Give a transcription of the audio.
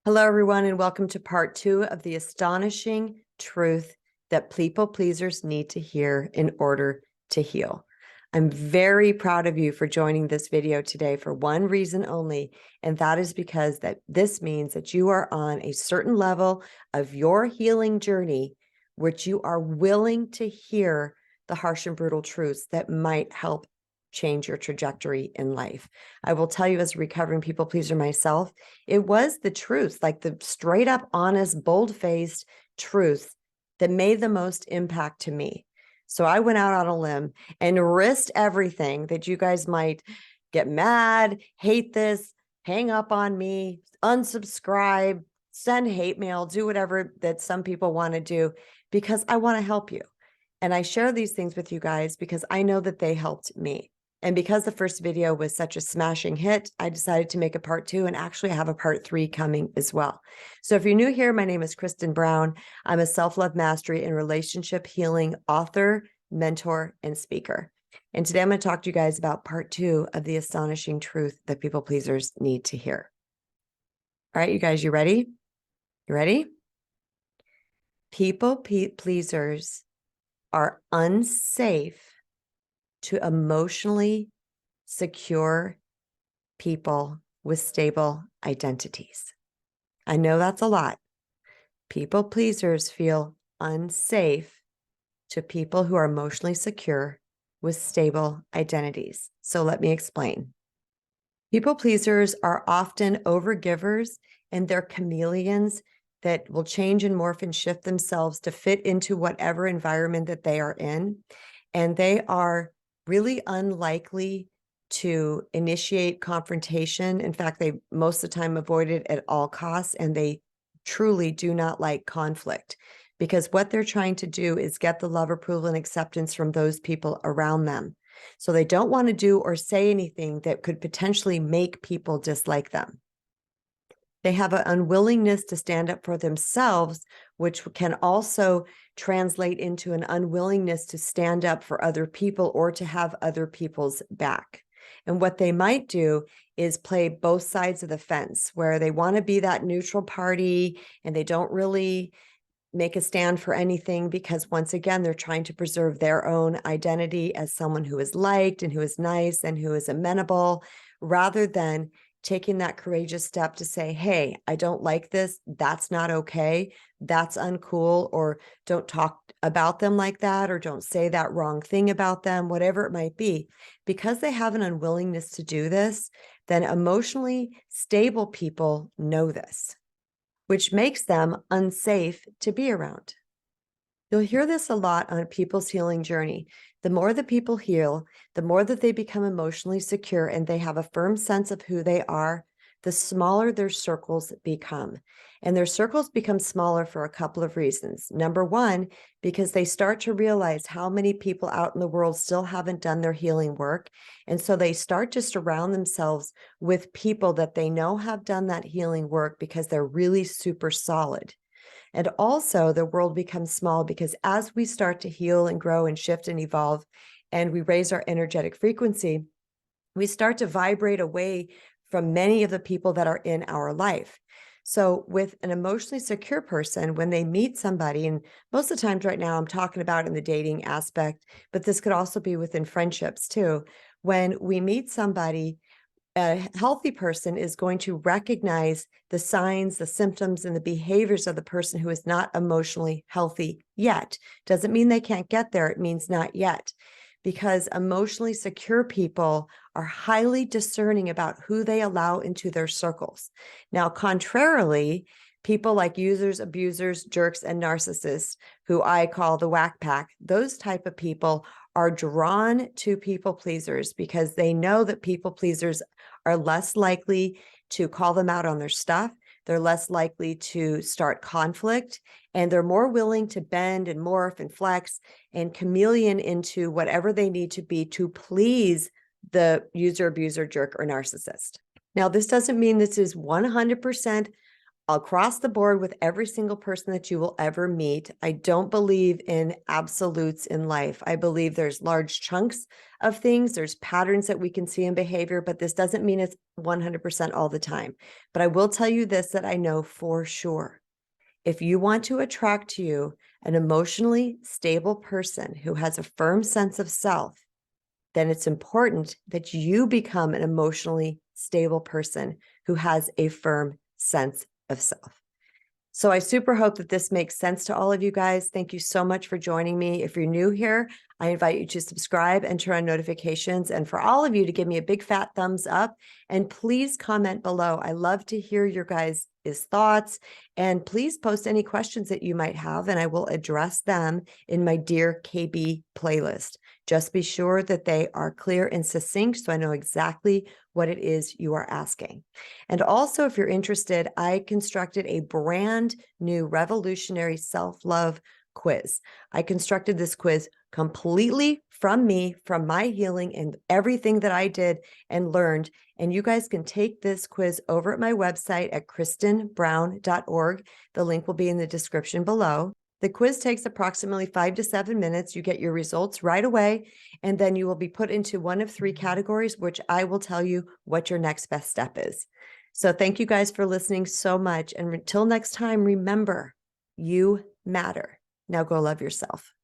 Hello, everyone, and welcome to part 2 of the astonishing truth that people pleasers need to hear in order to heal. I'm very proud of you for joining this video today for one reason only, and that is because this means that you are on a certain level of your healing journey, which you are willing to hear the harsh and brutal truths that might help change your trajectory in life. I will tell you, as a recovering people pleaser myself, it was the truth, like the straight up, honest, bold-faced truth that made the most impact to me. So I went out on a limb and risked everything that you guys might get mad, hate this, hang up on me, unsubscribe, send hate mail, do whatever that some people want to do, because I want to help you. And I share these things with you guys because I know that they helped me. And because the first video was such a smashing hit, I decided to make a part 2, and actually I have a part 3 coming as well. So if you're new here, my name is Kristen Brown. I'm a self-love mastery and relationship healing author, mentor, and speaker. And today I'm going to talk to you guys about part 2 of the astonishing truth that people pleasers need to hear. All right, you guys, you ready? You ready? People pleasers are unsafe to emotionally secure people with stable identities. I know that's a lot. People pleasers feel unsafe to people who are emotionally secure with stable identities. So let me explain. People pleasers are often overgivers, and they're chameleons that will change and morph and shift themselves to fit into whatever environment that they are in. And they are really unlikely to initiate confrontation. In fact, they most of the time avoid it at all costs, and they truly do not like conflict, because what they're trying to do is get the love, approval, and acceptance from those people around them. So they don't want to do or say anything that could potentially make people dislike them. They have an unwillingness to stand up for themselves, which can also translate into an unwillingness to stand up for other people or to have other people's back. And what they might do is play both sides of the fence, where they want to be that neutral party and they don't really make a stand for anything, because once again, they're trying to preserve their own identity as someone who is liked and who is nice and who is amenable, rather than taking that courageous step to say, hey, I don't like this. That's not okay. That's uncool. Or don't talk about them like that, or don't say that wrong thing about them, whatever it might be. Because they have an unwillingness to do this, then emotionally stable people know this, which makes them unsafe to be around. You'll hear this a lot on people's healing journey. The more that people heal, the more that they become emotionally secure and they have a firm sense of who they are, the smaller their circles become. And their circles become smaller for a couple of reasons. Number one, because they start to realize how many people out in the world still haven't done their healing work. And so they start to surround themselves with people that they know have done that healing work, because they're really super solid. And also the world becomes small, because as we start to heal and grow and shift and evolve, and we raise our energetic frequency, we start to vibrate away from many of the people that are in our life. So with an emotionally secure person, when they meet somebody, and most of the times right now I'm talking about in the dating aspect, but this could also be within friendships too. When we meet somebody, a healthy person is going to recognize the signs, the symptoms, and the behaviors of the person who is not emotionally healthy yet. Doesn't mean they can't get there. It means not yet. Because emotionally secure people are highly discerning about who they allow into their circles. Now, contrarily, people like users, abusers, jerks, and narcissists, who I call the whack pack, those type of people are drawn to people pleasers because they know that people pleasers are less likely to call them out on their stuff. They're less likely to start conflict, and they're more willing to bend and morph and flex and chameleon into whatever they need to be to please the user, abuser, jerk, or narcissist. Now, this doesn't mean this is 100% across the board with every single person that you will ever meet. I don't believe in absolutes in life. I believe there's large chunks of things, there's patterns that we can see in behavior, but this doesn't mean it's 100% all the time. But I will tell you this that I know for sure. If you want to attract to you an emotionally stable person who has a firm sense of self, then it's important that you become an emotionally stable person who has a firm sense of self. So I super hope that this makes sense to all of you guys. Thank you so much for joining me. If you're new here, I invite you to subscribe and turn on notifications. And for all of you to give me a big fat thumbs up and please comment below. I love to hear your guys' thoughts and please post any questions that you might have and I will address them in my Dear KB playlist. Just be sure that they are clear and succinct so I know exactly what it is you are asking. And also, if you're interested, I constructed a brand new revolutionary self-love quiz. I constructed this quiz completely from me, from my healing and everything that I did and learned. And you guys can take this quiz over at my website at kristenbrown.org. The link will be in the description below. The quiz takes approximately 5 to 7 minutes. You get your results right away, and then you will be put into one of 3 categories, which I will tell you what your next best step is. So thank you guys for listening so much. And until next time, remember, you matter. Now go love yourself.